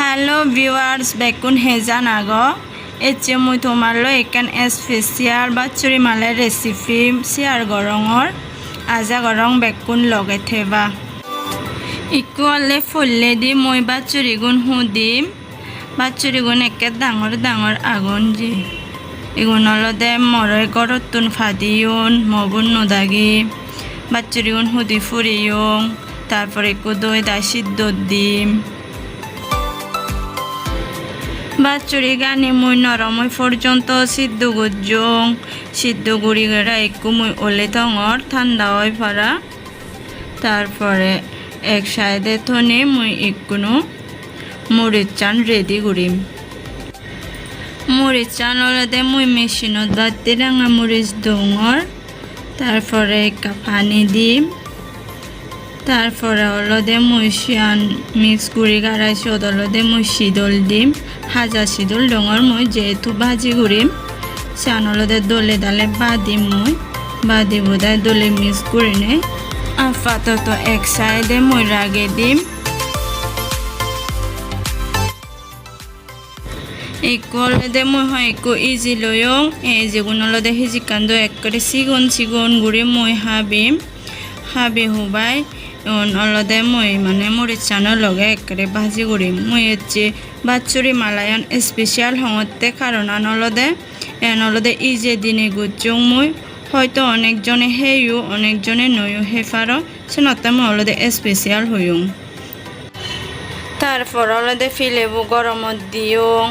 hello viewers, বেকুন হেজান আগো এচে মই তোমারলো একান special বাচুরি মালের রেসিপি শেয়ার গরঙর আজা গরং বেকুন লগে থেবা ইকুয়ালে ফুললে দি মই বাচুরি গুণ হুদিম বাচুরি গুণ একে ডাঙর ডাঙর আগুন জি এগুন অলদে মরয় গরতুন ফাদিউন মবুন নদাগি বাচুরি গুণ হুদি ফুরিয়ং তারপরে একটু দই দা সিদ্ধ দিম বাচুরি গানি মুই নরমই পর্যন্ত সিদ্ধ গুজং সিদ্ধ গুড়ি গেরা একটু মুই ওলে তঙর ঠান্ডা হয় পারা তারপরে এক সাইডে থনে মুই একটু মরিচ চান রেডি করিম মরিচ চান ওলাদে মুই মেশিনত বাতি রাঙা মরিচ দঙর তারপরে একটা পানি দিম তারপরে অলদে মুই শিয়ান মিক্স গুড়ি গাড়াইছি অলদে মুই শীতল দিম হাজা শীতল ডঙর মুই যেহেতু ভাজি করিম শিয়ান অলদে দলে দালে বাদিম মুই বাদি বোধায় দলে মিক্স করে নেই আপাতত এক সাইডে মুই রাগে দিম একটু অলদে মুই হয় একটু ইজি লয়ং এই যেগুন অলদে হিজিকান্দ এক করে সিগুন সিগুন গুড়ি মুই হাবি হুবাই অলদে মুই মানে মরিচ চানোর লগে একবারে ভাজি করিম মুই হচ্ছে বাচুরি মালায়ান স্পেশাল হঙতে কারণ অলদে ইজে দিনে গুজং মুই হয়তো অনেকজনে হেয়ু অনেকজনে নয়ু হেফারো সেনতে মুই অলদে স্পেশাল হইং তারপর অলদে ফিলেবু গরমত দিয়ং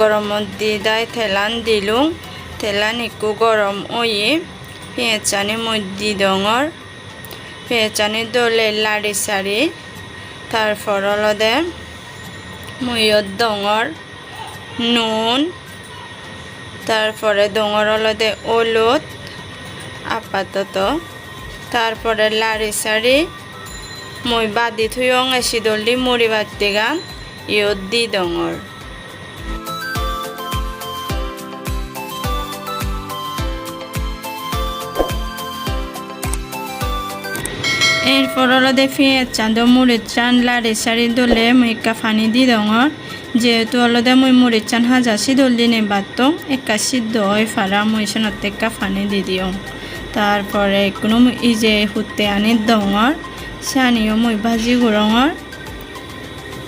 গরমত দি দাই থেলান দিলুং থেলান একটু গরম ওয়ে পেঁয়াজ চানি মুই দি ডঙর পেঁচানি দলে লাড়ি সারি তারপর অলদে মুইয়ত ডঙর নুন তারপরে ডঙর অলদে হলুদ আপাতত তারপরে লাড়ি সারি মুই বাদি থুয়ং এসি দলি মুড়ি বাতি গান ইয়ত দি ডঙর এরপর অলদে পেঁয়াজ চাঁদ মুড়ির চান লাড়ি সারি দলে মুই একা ফানি দি ডঙর যেহেতু অলদে মুই মুড়ির চান হাজাসি দল দিনে বাত একা সিদ্ধ হয় ফারা মুই সেনত একা ফানি দি দিও তারপরে কোনো মুই ইজে হুতে আনি ডঙর সানিও মুই ভাজি গুড়ঙর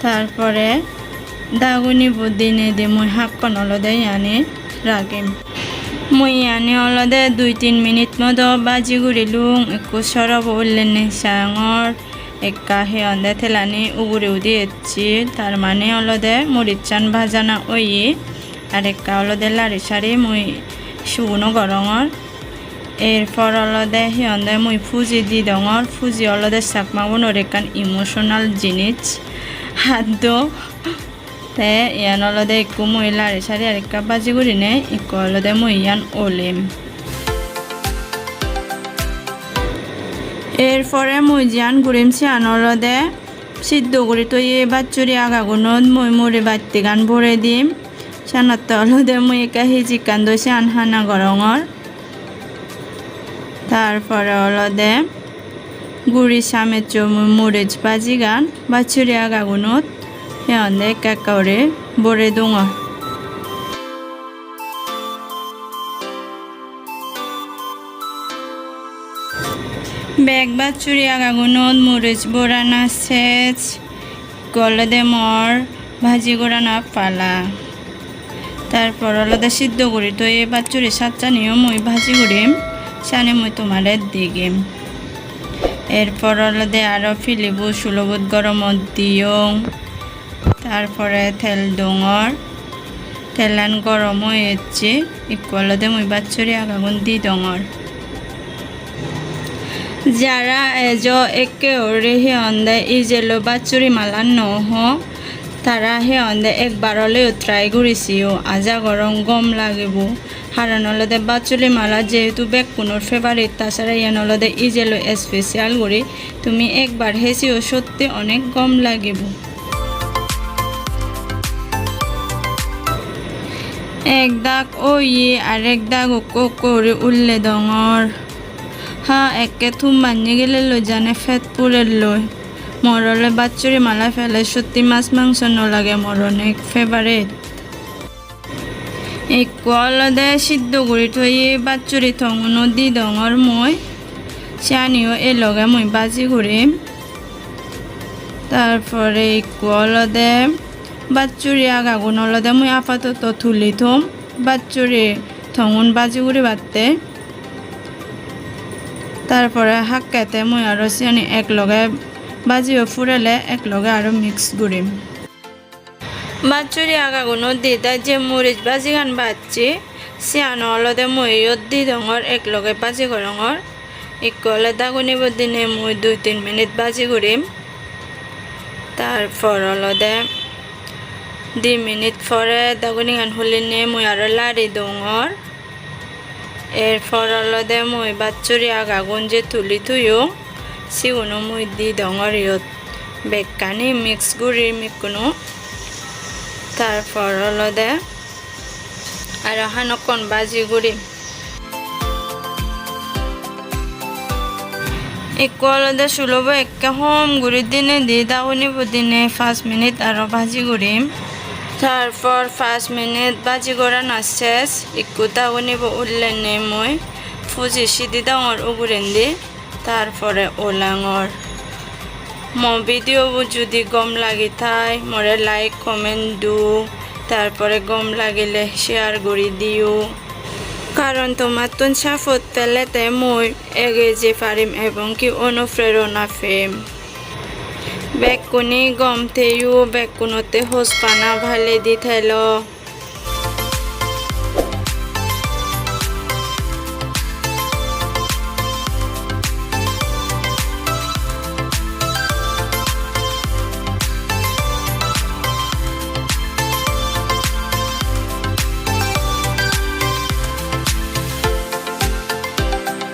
তারপরে দাগুনি দিনে দি মুই হাক্কন অলদে আনি রাখিম মুই আনি অলদে 2-3 মিনিট মতো বাজি গুড়িলুং একটু সরব উল্লেনে সাঙর একা হে অন্দে থেলানি উগুড়ি উদি এসছি তার মানে অলদে মুড়ির চান ভাজানা ওই আর একা অলদে লাড়ি সারি মুই শুকনো গরঙর এরপর অলদে হে অন্দে মুই ফুজি দি ডঙর ফুজি অলদে চাকমাগুনোর একান ইমোশনাল জিনিস হাত তে ইয়ান অলদে একটু মুই লাড়ি সারি আর একটা বাজি করি নে একটু অলদে মুই ইয়ান ওলেম এরপরে মুই জিয়ান ঘুরিম সিয়ান অলদে সিদ্ধ করি তো এই বাচ্চুরি আগাগুনত মুই মুড়ি বাতি গান ভরে দিম সানতে অলদে মুই একা হিজি কান্দ সিয়ান হানা গরঙর তারপরে অলদে গুড়ি সামেচ মুই মুড়িজ বাজি গান বাচ্চুরি আগাগুনত হেঁদে কাকাউরে বরে দङ বেগ বাচুরি আগাগুনত মরিচ বোরানা সেচ গলদে মর ভাজি গোড়ানা পালা তারপর অলদে সিদ্ধ করি তো এই বাচুরি সাতচানিও মুই ভাজি করিম সানি মুই তোমারে দিগিম এরপর অলদে আরো ফিলিবু সুলবুত গরমত দিয়ং তারপরে তেল ডঙর তেলান গরম হয়েছে একটু অলদে মুই বাচ্চুরি আগাগুন দি ডঙর যারা এজ একে ওরে হে অন্দে ইজেলো বাচ্চুরি মালান নহ তারা হে অন্দে একবারলে ট্রাই করেছিও আজা গরম গম লাগিব হারান অলদে বাচ্চুরি মালা যেহেতু বেকুনোর ফেভারিট তাছাড়া ইয়ান অলদে ইজেলো স্পেশাল করি তুমি একবার হেসিও সত্যি অনেক গম লাগিব এক দাগ ওই আর এক দাগ ও করে উল্লে ডঙর হা একে থুম বানিয়ে গেলে লই জানে ফেট পুরের লই মরলে বাচ্চুরি মালা ফেলে সত্যি মাছ মাংস নলাগে মর অনেক ফেভারেট একটু অলদে সিদ্ধ করে থই বাচ্চুরি থঙনো দি ডঙর মই চানিও এ লগে মই বাজি করিম তারপরে একটু অলদে বাচ্চুরি আগাগুন অলদে মই আপাতত তুলি থম বাচ্চুরি থঙন বাজি করে বাটতে তারপরে হাক্কাতে মই আরো চিনি এক লগে বাজিও ফুরালে এক লগে আরো মিক্স করিম বাচ্চুরি আগাগুনো দি তাই যে মরিচ বাজি গান বাচ্ছি চিয়ানো অলদে মই দি ডঙর এক লগে বাজি করঙর একটু হলে দাগুনিব দিনে মই 2-3 মিনিট বাজি করিম তারপর অলদে 2 মিনিট পরে দাগুনি গান হলিনে মই আরো লাড়ি ডঙর এরপর অলদে মই বাচ্চুরি আগাগুন যে তুলি থুইও সিগুনো মই দি ডঙর ইয়ত বেকানি মিক্স করি মিকুনো তারপর অলদে আর হানকন বাজি করি একটু অলদে সুলভ একা হম গুড়ি দিনে দি দাউনি দিনে 5 মিনিট আরো ভাজি করিম তারপর 5 মিনিট বাজি করা না শেষ একটু দাউনি উঠলে নে মই ফুজি সিদি ডাঙর উগুরেন দি তারপরে ওলাঙর ভিডিও যদি গম লাগি থাই মরে লাইক কমেন্ট দু তারপরে গম লাগিলে শেয়ার করি দিও কারণ তোমার তুন সাফত পেলেতে মই এগে যে পারিম এবং কি অনুপ্রেরণা ফেম বেকুনি গম থেয়ু বেকুনতে হোস পানা ভালে দি থাইল